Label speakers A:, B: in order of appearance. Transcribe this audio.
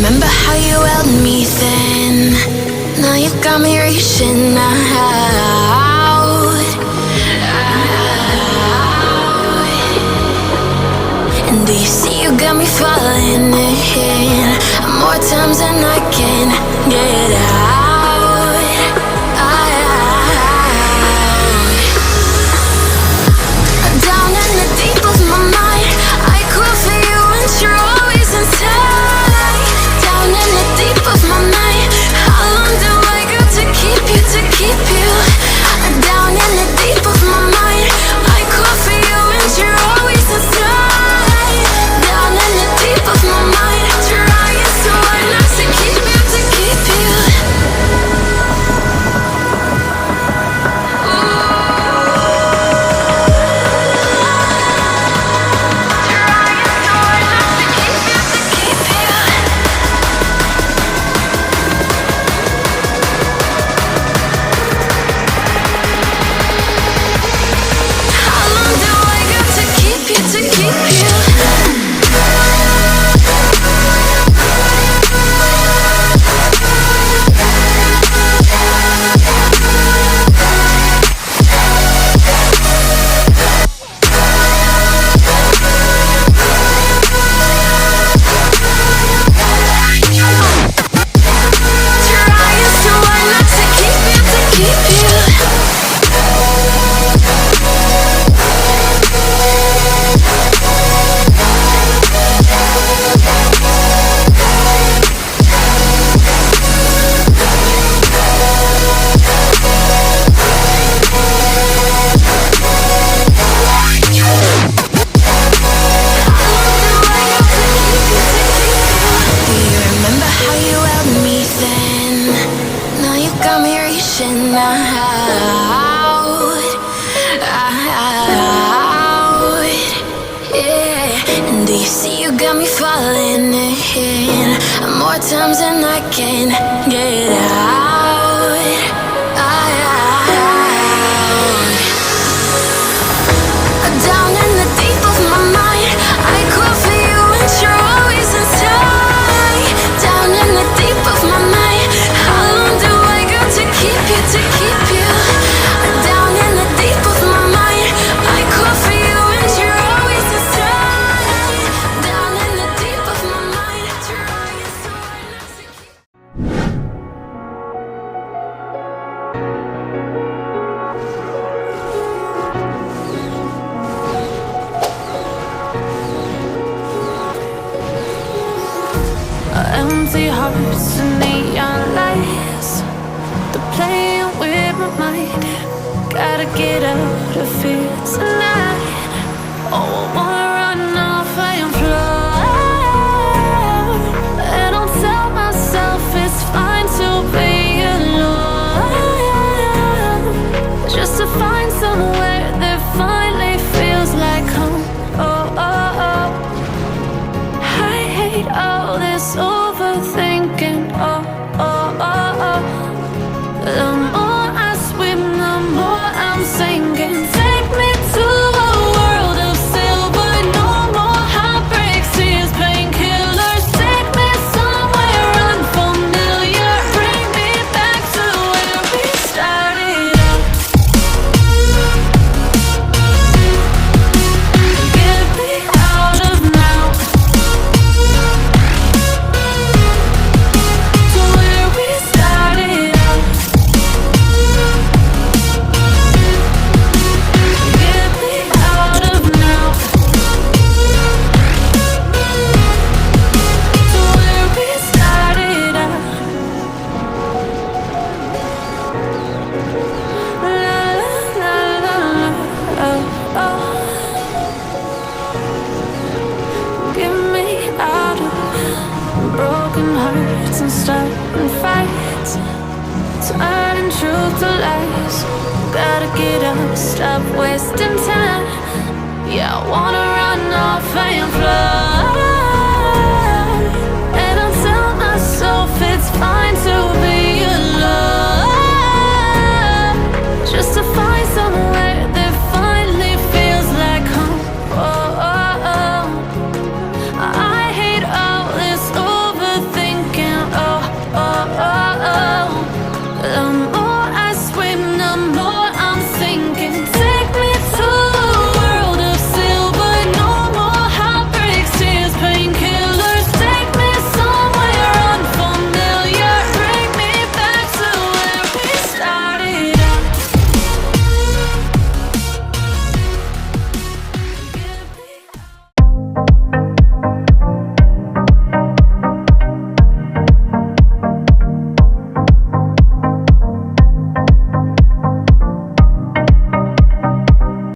A: remember how you held me then? Now you got me reaching out. And do you see you got me falling in more times than I can get out. Down in the deep of my mind, I call for you and you're always inside. Down in the deep of my mind, how long do I got to keep you, to keep you? Down in the deep of my mind, I call for you and you're always inside. Down in the deep of my mind, trying so hard not to keep you, to keep you. Times and I can't get out. Down in the deep of my mind, I call for you and you're always inside. Down in the deep of my mind, how long do I got to keep you, to keep you? Down in the deep of my mind, I call for you and you're always inside. Down in the deep of my mind, trying so hard not to keep.
B: Empty hearts and neon lights, they're playing with my mind. Gotta get out of here tonight. Oh, I wanna run off and fly. And I'll tell myself it's fine to be alone, just to find somewhere that finally feels like home. Oh, oh, oh. I hate all this overthinking. Oh, oh, oh, oh. The more I swim, the more I'm sinking. Take me to a world of silver. No more heartbreaks, tears, painkillers. Take me somewhere unfamiliar. Bring me back to where we started out. Get me out of now. To where we started out. Get me out of now. To where we started out. La la la la, oh, oh. Get me out of broken hearts and starting fights, turning truth to lies. Gotta get up, stop wasting time. Yeah, I wanna run off and fly.